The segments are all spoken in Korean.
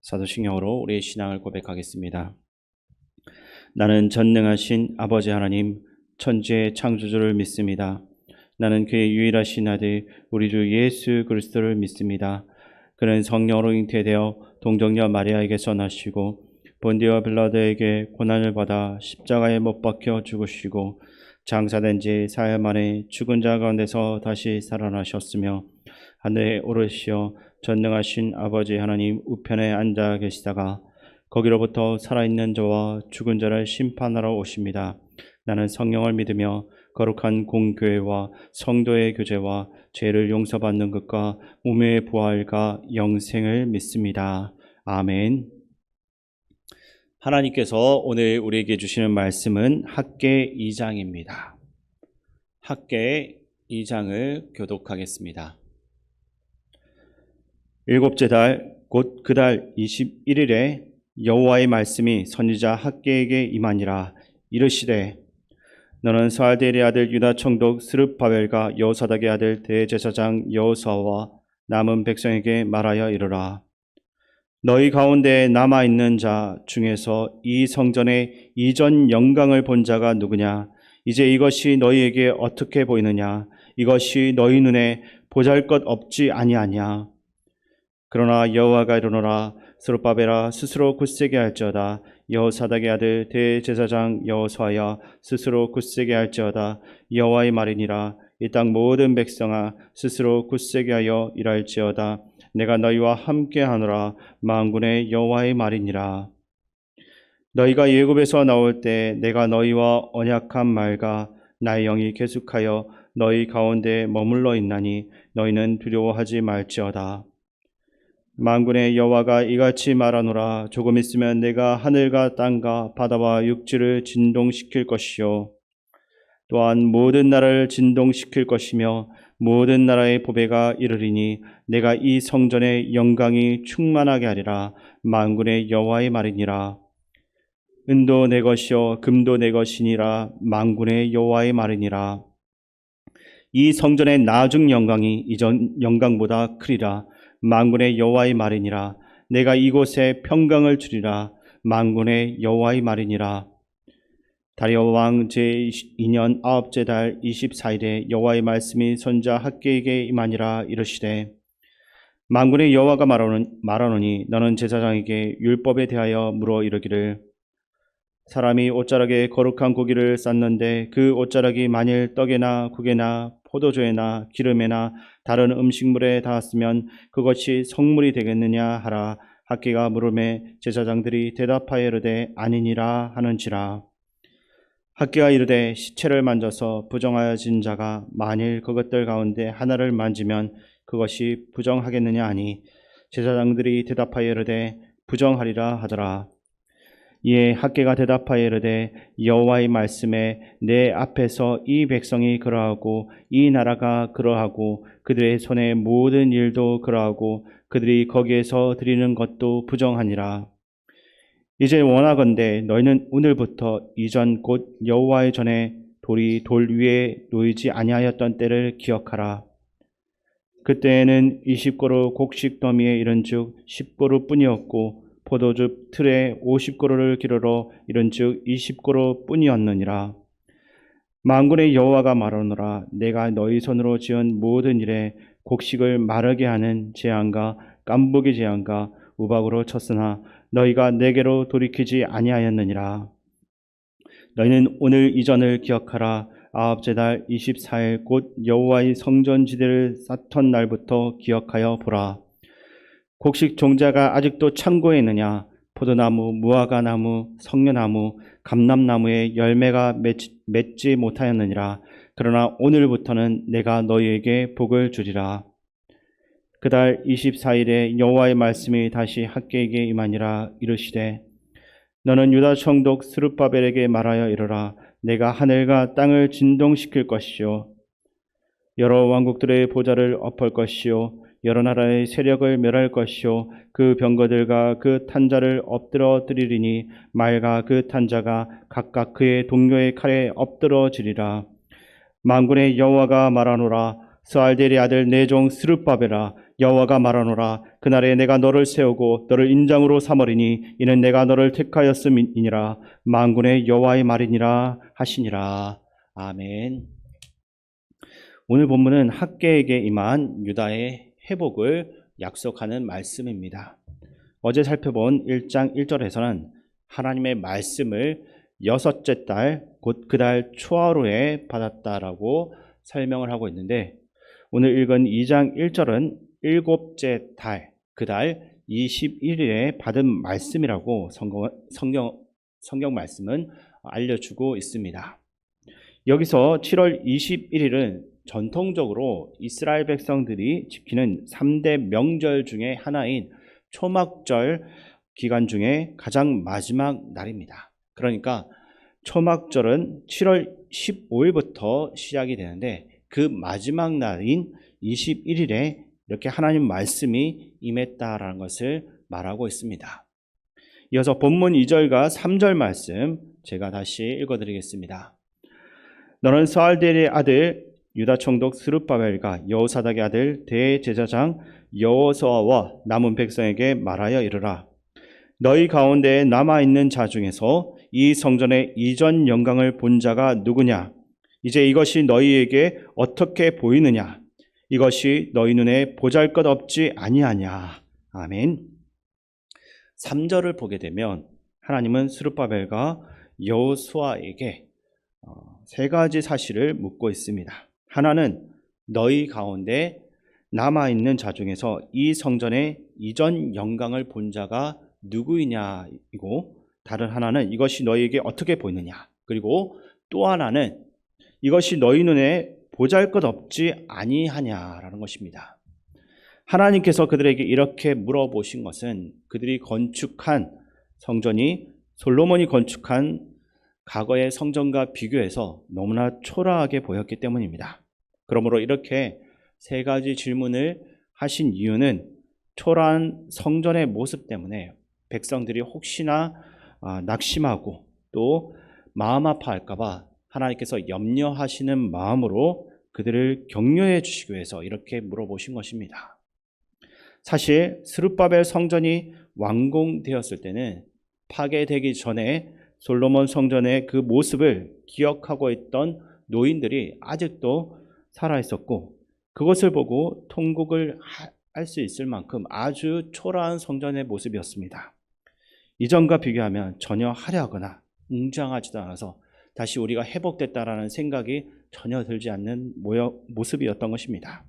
사도신경으로 우리의 신앙을 고백하겠습니다. 나는 전능하신 아버지 하나님, 천지의 창조주를 믿습니다. 나는 그의 유일하신 아들 우리 주 예수 그리스도를 믿습니다. 그는 성령으로 잉태되어 동정녀 마리아에게서 나시고 본디오 빌라도에게 고난을 받아 십자가에 못 박혀 죽으시고 장사된 지 사흘 만에 죽은 자 가운데서 다시 살아나셨으며 하늘에 오르시어 전능하신 아버지 하나님 우편에 앉아 계시다가 거기로부터 살아있는 자와 죽은 자를 심판하러 오십니다. 나는 성령을 믿으며 거룩한 공교회와 성도의 교제와 죄를 용서받는 것과 몸의 부활과 영생을 믿습니다. 아멘. 하나님께서 오늘 우리에게 주시는 말씀은 학개 2장입니다. 학개 2장을 교독하겠습니다. 일곱째 달 곧 그 달 21일에 여호와의 말씀이 선지자 학개에게 임하니라. 이르시되 너는 스알디엘의 아들 유다 총독 스룹바벨과 여호사닥의 아들 대제사장 여호수아와 남은 백성에게 말하여 이르라. 너희 가운데 남아있는 자 중에서 이 성전의 이전 영광을 본 자가 누구냐? 이제 이것이 너희에게 어떻게 보이느냐? 이것이 너희 눈에 보잘것없지 아니하냐? 그러나 여호와가 이르노라. 스룹바벨아 스스로 굳세게 할지어다. 여호사닥의 아들 대제사장 여호수아야 스스로 굳세게 할지어다. 여호와의 말이니라. 이 땅 모든 백성아 스스로 굳세게 하여 일할지어다. 내가 너희와 함께하노라. 만군의 여호와의 말이니라. 너희가 애굽에서 나올 때 내가 너희와 언약한 말과 나의 영이 계속하여 너희 가운데 머물러 있나니 너희는 두려워하지 말지어다. 만군의 여호와가 이같이 말하노라. 조금 있으면 내가 하늘과 땅과 바다와 육지를 진동시킬 것이요 또한 모든 나라를 진동시킬 것이며 모든 나라의 보배가 이르리니 내가 이 성전의 영광이 충만하게 하리라. 만군의 여호와의 말이니라. 은도 내 것이요 금도 내 것이니라. 만군의 여호와의 말이니라. 이 성전의 나중 영광이 이전 영광보다 크리라. 만군의 여호와의 말이니라. 내가 이곳에 평강을 주리라. 만군의 여호와의 말이니라. 다리오 왕 제2년 9째 달 24일에 여호와의 말씀이 선지자 학개에게 임하니라. 이르시되 만군의 여호와가 말하노니 너는 제사장에게 율법에 대하여 물어 이르기를 사람이 옷자락에 거룩한 고기를 쌓는데 그 옷자락이 만일 떡에나 국에나 포도주에나 기름에나 다른 음식물에 닿았으면 그것이 성물이 되겠느냐 하라. 학개가 물음에 제사장들이 대답하여 이르되 아니니라 하는지라. 학개가 이르되 시체를 만져서 부정하여진 자가 만일 그것들 가운데 하나를 만지면 그것이 부정하겠느냐 하니 제사장들이 대답하여 이르되 부정하리라 하더라. 이에 학개가 대답하여 이르되 여호와의 말씀에 내 앞에서 이 백성이 그러하고 이 나라가 그러하고 그들의 손의 모든 일도 그러하고 그들이 거기에서 드리는 것도 부정하니라. 이제 원하건대 너희는 오늘부터 이전 곧 여호와의 전에 돌이 돌 위에 놓이지 아니하였던 때를 기억하라. 그때에는 20고루 곡식 더미에 이른즉 10고루 뿐이었고 포도주 틀에 50고루를 기르러 이른즉 20고루 뿐이었느니라. 만군의 여호와가 말하노라. 내가 너희 손으로 지은 모든 일에 곡식을 마르게 하는 재앙과 깐부기 재앙과 우박으로 쳤으나 너희가 내게로 돌이키지 아니하였느니라. 너희는 오늘 이전을 기억하라. 9째 달 24일 곧 여호와의 성전 지대를 쌓던 날부터 기억하여 보라. 곡식 종자가 아직도 창고에 있느냐? 포도나무, 무화과나무, 성려나무, 감람나무의 열매가 맺지 못하였느니라. 그러나 오늘부터는 내가 너희에게 복을 주리라. 그달 24일에 여호와의 말씀이 다시 학개에게 임하니라. 이르시되 너는 유다 총독 스룹바벨에게 말하여 이르라. 내가 하늘과 땅을 진동시킬 것이요 여러 왕국들의 보좌를 엎을 것이요 여러 나라의 세력을 멸할 것이요 그 병거들과 그 탄자를 엎드러 드리리니 말과 그 탄자가 각각 그의 동료의 칼에 엎드러지리라. 만군의 여호와가 말하노라. 스알디엘의 아들 내 종 스룹바벨아 여호와가 말하노라. 그날에 내가 너를 세우고 너를 인장으로 삼으리니 이는 내가 너를 택하였음이니라. 만군의 여호와의 말이니라 하시니라. 아멘. 오늘 본문은 학개에게 임한 유다의 회복을 약속하는 말씀입니다. 어제 살펴본 1장 1절에서는 하나님의 말씀을 여섯째 달, 곧 그 달 초하루에 받았다라고 설명을 하고 있는데, 오늘 읽은 2장 1절은 일곱째 달, 그 달 21일에 받은 말씀이라고 성경 말씀은 알려주고 있습니다. 여기서 7월 21일은 전통적으로 이스라엘 백성들이 지키는 3대 명절 중에 하나인 초막절 기간 중에 가장 마지막 날입니다. 그러니까 초막절은 7월 15일부터 시작이 되는데 그 마지막 날인 21일에 이렇게 하나님 말씀이 임했다라는 것을 말하고 있습니다. 이어서 본문 2절과 3절 말씀 제가 다시 읽어드리겠습니다. 너는 스알델의 아들 유다 총독 스룹바벨과 여호사닥의 아들 대제사장 여호수아와 남은 백성에게 말하여 이르라. 너희 가운데 남아있는 자 중에서 이 성전의 이전 영광을 본 자가 누구냐? 이제 이것이 너희에게 어떻게 보이느냐? 이것이 너희 눈에 보잘것없지 아니하냐? 아멘. 3절을 보게 되면 하나님은 스룹바벨과 여호수아에게 세 가지 사실을 묻고 있습니다. 하나는 너희 가운데 남아있는 자 중에서 이 성전의 이전 영광을 본 자가 누구이냐이고, 다른 하나는 이것이 너희에게 어떻게 보이느냐, 그리고 또 하나는 이것이 너희 눈에 보잘것없지 아니하냐라는 것입니다. 하나님께서 그들에게 이렇게 물어보신 것은 그들이 건축한 성전이 솔로몬이 건축한 과거의 성전과 비교해서 너무나 초라하게 보였기 때문입니다. 그러므로 이렇게 세 가지 질문을 하신 이유는 초라한 성전의 모습 때문에 백성들이 혹시나 낙심하고 또 마음 아파할까 봐 하나님께서 염려하시는 마음으로 그들을 격려해 주시기 위해서 이렇게 물어보신 것입니다. 사실 스룹바벨 성전이 완공되었을 때는 파괴되기 전에 솔로몬 성전의 그 모습을 기억하고 있던 노인들이 아직도 살아있었고, 그것을 보고 통곡을 할 수 있을 만큼 아주 초라한 성전의 모습이었습니다. 이전과 비교하면 전혀 화려하거나 웅장하지도 않아서 다시 우리가 회복됐다라는 생각이 전혀 들지 않는 모습이었던 것입니다.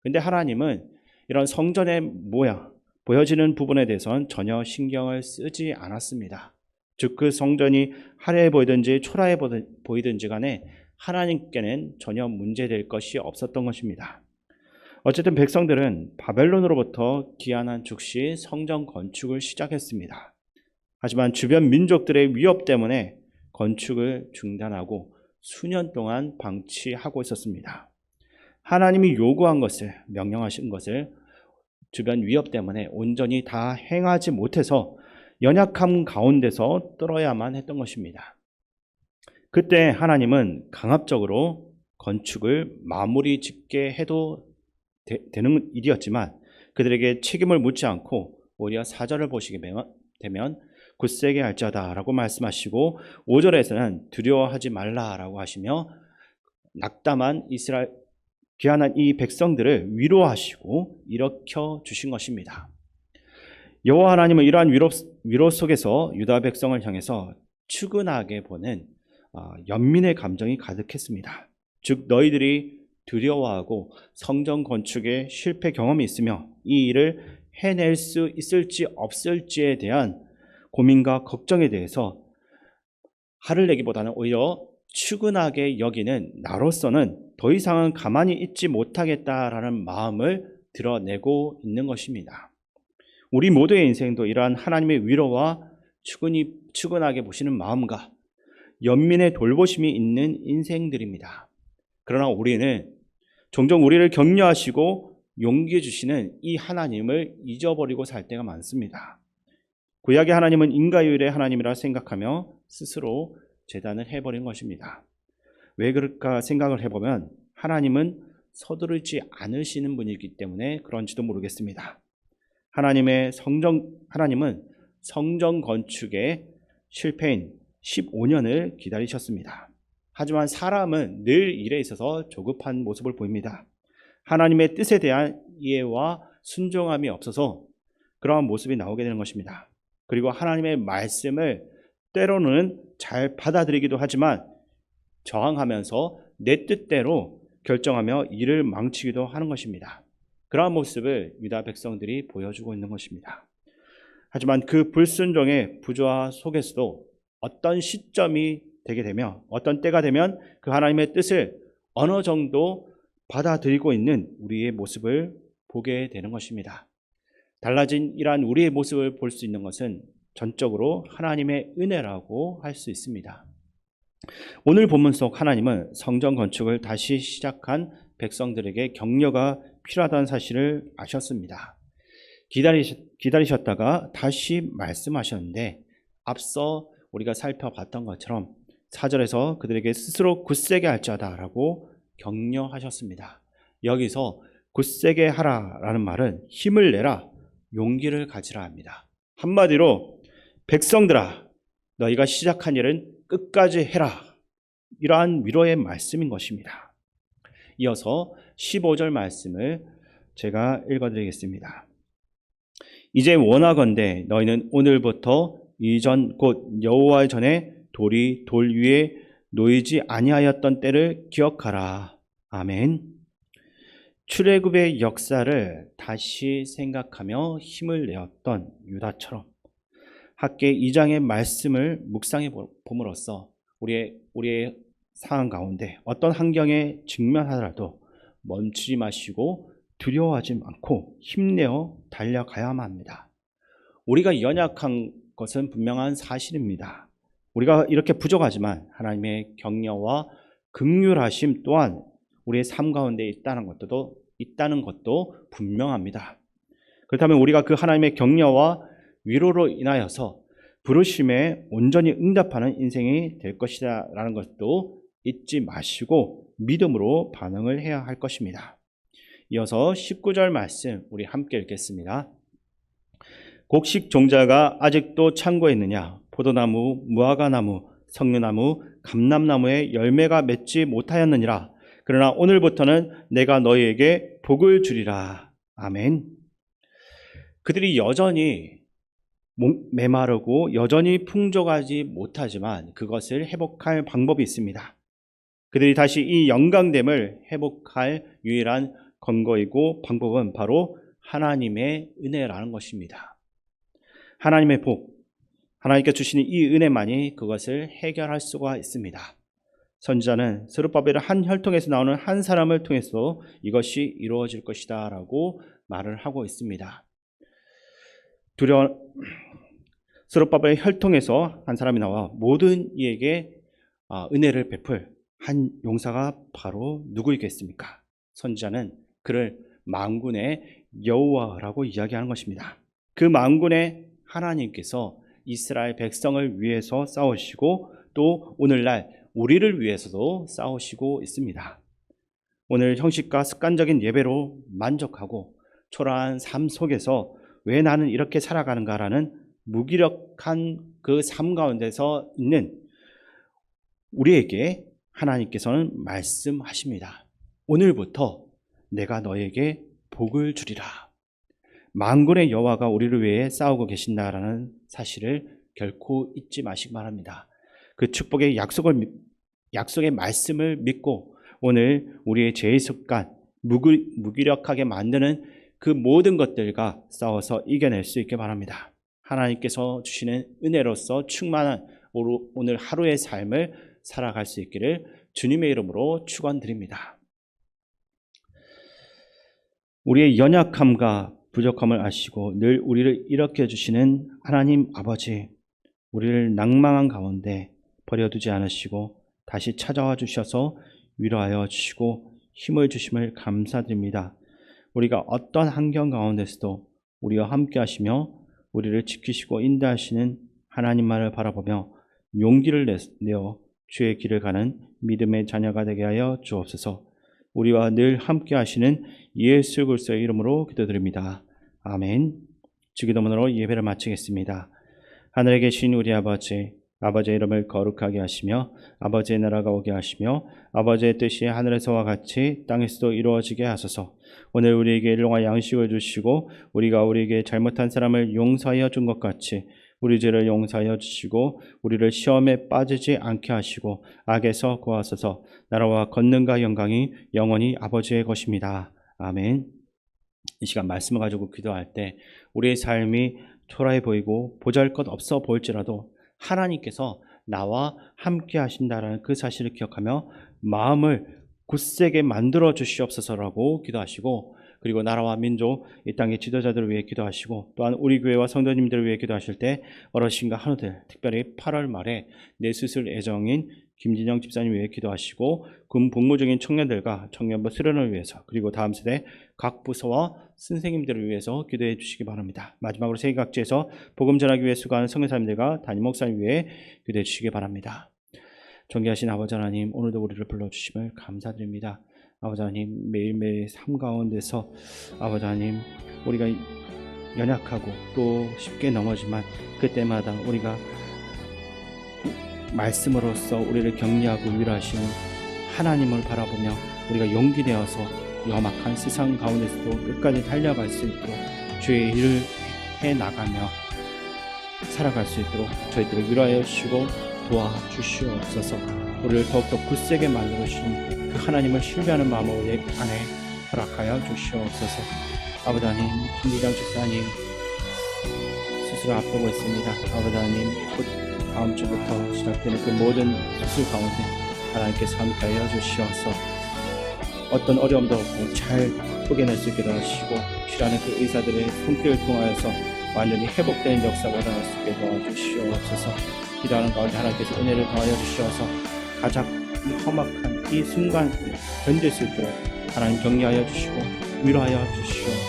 그런데 하나님은 이런 성전의 모양, 보여지는 부분에 대해서는 전혀 신경을 쓰지 않았습니다. 즉 그 성전이 화려해 보이든지 초라해 보이든지 간에 하나님께는 전혀 문제될 것이 없었던 것입니다. 어쨌든 백성들은 바벨론으로부터 귀환한 즉시 성전 건축을 시작했습니다. 하지만 주변 민족들의 위협 때문에 건축을 중단하고 수년 동안 방치하고 있었습니다. 하나님이 요구한 것을, 명령하신 것을 주변 위협 때문에 온전히 다 행하지 못해서 연약함 가운데서 떨어야만 했던 것입니다. 그때 하나님은 강압적으로 건축을 마무리 짓게 해도 되는 일이었지만 그들에게 책임을 묻지 않고 오히려 4절을 보시게 되면 굳세게 할지어다라고 말씀하시고 5절에서는 두려워하지 말라라고 하시며 낙담한 이스라엘 귀환한 이 백성들을 위로하시고 일으켜 주신 것입니다. 여호와 하나님은 이러한 위로 속에서 유다 백성을 향해서 측은하게 보는 연민의 감정이 가득했습니다. 즉 너희들이 두려워하고 성전 건축에 실패 경험이 있으며 이 일을 해낼 수 있을지 없을지에 대한 고민과 걱정에 대해서 화를 내기보다는 오히려 측은하게 여기는 나로서는 더 이상은 가만히 있지 못하겠다라는 마음을 드러내고 있는 것입니다. 우리 모두의 인생도 이러한 하나님의 위로와 측은하게 보시는 마음과 연민의 돌보심이 있는 인생들입니다. 그러나 우리는 종종 우리를 격려하시고 용기 주시는 이 하나님을 잊어버리고 살 때가 많습니다. 구약의 하나님은 인과율의 하나님이라 생각하며 스스로 재단을 해버린 것입니다. 왜 그럴까 생각을 해보면 하나님은 서두르지 않으시는 분이기 때문에 그런지도 모르겠습니다. 하나님은 성전 건축의 실패인 15년을 기다리셨습니다. 하지만 사람은 늘 일에 있어서 조급한 모습을 보입니다. 하나님의 뜻에 대한 이해와 순종함이 없어서 그러한 모습이 나오게 되는 것입니다. 그리고 하나님의 말씀을 때로는 잘 받아들이기도 하지만 저항하면서 내 뜻대로 결정하며 일을 망치기도 하는 것입니다. 그러한 모습을 유다 백성들이 보여주고 있는 것입니다. 하지만 그 불순종의 부조화 속에서도 어떤 시점이 되게 되면, 어떤 때가 되면 그 하나님의 뜻을 어느 정도 받아들이고 있는 우리의 모습을 보게 되는 것입니다. 달라진 이러한 우리의 모습을 볼 수 있는 것은 전적으로 하나님의 은혜라고 할 수 있습니다. 오늘 본문 속 하나님은 성전 건축을 다시 시작한 백성들에게 격려가 필요하다는 사실을 아셨습니다. 기다리셨다가 다시 말씀하셨는데 앞서 우리가 살펴봤던 것처럼 4절에서 그들에게 스스로 굳세게 할지어다라고 격려하셨습니다. 여기서 굳세게 하라라는 말은 힘을 내라, 용기를 가지라 합니다. 한마디로 백성들아, 너희가 시작한 일은 끝까지 해라, 이러한 위로의 말씀인 것입니다. 이어서 15절 말씀을 제가 읽어드리겠습니다. 이제 원하건대 너희는 오늘부터 이전 곧 여호와 전에 돌이 돌 위에 놓이지 아니하였던 때를 기억하라. 아멘. 출애굽의 역사를 다시 생각하며 힘을 내었던 유다처럼 학개 2장의 말씀을 묵상해 봄으로써 우리의 상황 가운데 어떤 환경에 직면하더라도 멈추지 마시고 두려워하지 않고 힘내어 달려가야만 합니다. 우리가 연약한 것은 분명한 사실입니다. 우리가 이렇게 부족하지만 하나님의 격려와 긍휼하심 또한 우리의 삶 가운데 있다는 것도 분명합니다. 그렇다면 우리가 그 하나님의 격려와 위로로 인하여서 부르심에 온전히 응답하는 인생이 될 것이다 라는 것도 잊지 마시고 믿음으로 반응을 해야 할 것입니다. 이어서 19절 말씀 우리 함께 읽겠습니다. 곡식 종자가 아직도 창고에 있느냐? 포도나무, 무화과나무, 석류나무, 감람나무에 열매가 맺지 못하였느니라. 그러나 오늘부터는 내가 너희에게 복을 주리라. 아멘. 그들이 여전히 메마르고 여전히 풍족하지 못하지만 그것을 회복할 방법이 있습니다. 그들이 다시 이 영광됨을 회복할 유일한 근거이고 방법은 바로 하나님의 은혜라는 것입니다. 하나님의 복, 하나님께 주시는 이 은혜만이 그것을 해결할 수가 있습니다. 선지자는 스룹바벨의 한 혈통에서 나오는 한 사람을 통해서 이것이 이루어질 것이다 라고 말을 하고 있습니다. 스룹바벨의 혈통에서 한 사람이 나와 모든 이에게 은혜를 베풀 한 용사가 바로 누구이겠습니까? 선지자는 그를 만군의 여호와라고 이야기하는 것입니다. 그 만군의 하나님께서 이스라엘 백성을 위해서 싸우시고 또 오늘날 우리를 위해서도 싸우시고 있습니다. 오늘 형식과 습관적인 예배로 만족하고 초라한 삶 속에서 왜 나는 이렇게 살아가는가라는 무기력한 그 삶 가운데서 있는 우리에게 하나님께서는 말씀하십니다. 오늘부터 내가 너에게 복을 주리라. 만군의 여호와가 우리를 위해 싸우고 계신다라는 사실을 결코 잊지 마시기 바랍니다. 그 축복의 약속의 말씀을 믿고 오늘 우리의 죄의 습관, 무기력하게 만드는 그 모든 것들과 싸워서 이겨낼 수 있게 바랍니다. 하나님께서 주시는 은혜로서 충만한 오늘 하루의 삶을 살아갈 수 있기를 주님의 이름으로 축원드립니다. 우리의 연약함과 부족함을 아시고 늘 우리를 일으켜 주시는 하나님 아버지, 우리를 낭망한 가운데 버려두지 않으시고 다시 찾아와 주셔서 위로하여 주시고 힘을 주심을 감사드립니다. 우리가 어떤 환경 가운데서도 우리와 함께 하시며 우리를 지키시고 인도하시는 하나님만을 바라보며 용기를 내어 주의 길을 가는 믿음의 자녀가 되게 하여 주옵소서. 우리와 늘 함께 하시는 예수 그리스도의 이름으로 기도드립니다. 아멘. 주기도문으로 예배를 마치겠습니다. 하늘에 계신 우리 아버지, 아버지의 이름을 거룩하게 하시며 아버지의 나라가 오게 하시며 아버지의 뜻이 하늘에서와 같이 땅에서도 이루어지게 하소서. 오늘 우리에게 일용할 양식을 주시고 우리가 우리에게 잘못한 사람을 용서하여 준 것 같이 우리 죄를 용서하여 주시고 우리를 시험에 빠지지 않게 하시고 악에서 구하소서. 나라와 권능과 영광이 영원히 아버지의 것입니다. 아멘. 이 시간 말씀을 가지고 기도할 때 우리의 삶이 초라해 보이고 보잘것 없어 보일지라도 하나님께서 나와 함께 하신다라는 그 사실을 기억하며 마음을 굳세게 만들어 주시옵소서라고 기도하시고, 그리고 나라와 민족, 이 땅의 지도자들을 위해 기도하시고, 또한 우리 교회와 성도님들을 위해 기도하실 때 어르신과 한우들, 특별히 8월 말에 내 수술 예정인 김진영 집사님 위해 기도하시고, 군 복무 중인 청년들과 청년부 수련을 위해서, 그리고 다음 세대 각 부서와 선생님들을 위해서 기도해 주시기 바랍니다. 마지막으로 세계각지에서 복음 전하기 위해 수고하는 성교사님들과 담임 목사님 위해 기도해 주시기 바랍니다. 존귀하신 아버지 하나님, 오늘도 우리를 불러주심을 감사드립니다. 아버지 하나님, 매일매일 삶 가운데서 아버지 하나님, 우리가 연약하고 또 쉽게 넘어지만 그때마다 우리가 말씀으로써 우리를 격려하고 위로하시는 하나님을 바라보며 우리가 용기 내어서 험악한 세상 가운데서도 끝까지 달려갈 수 있도록 주의 일을 해나가며 살아갈 수 있도록 저희들을 위로하여 주시고 도와주시옵소서. 우리를 더욱더 굳세게 만들어주신 그 하나님을 신뢰하는 마음을 우리 안에 허락하여 주시옵소서. 아버지 하나님, 김기장 집사님 수술을 앞두고 있습니다. 아버지 하나님, 곧 다음 주부터 시작되는 그 모든 수술 가운데 하나님께서 함께하여 주시옵소서. 어떤 어려움도 없고 잘 포개낼 수 있게 도와주시고, 필요한 그 의사들의 손길을 통하여서 완전히 회복되는 역사가 일어날 수 있게 도와주시옵소서. 기도하는 가운데 하나님께서 은혜를 더하여 주시어서 가장 험악한 이 순간을 견딜 수 있도록 하나님 격려하여 주시고 위로하여 주시옵소서.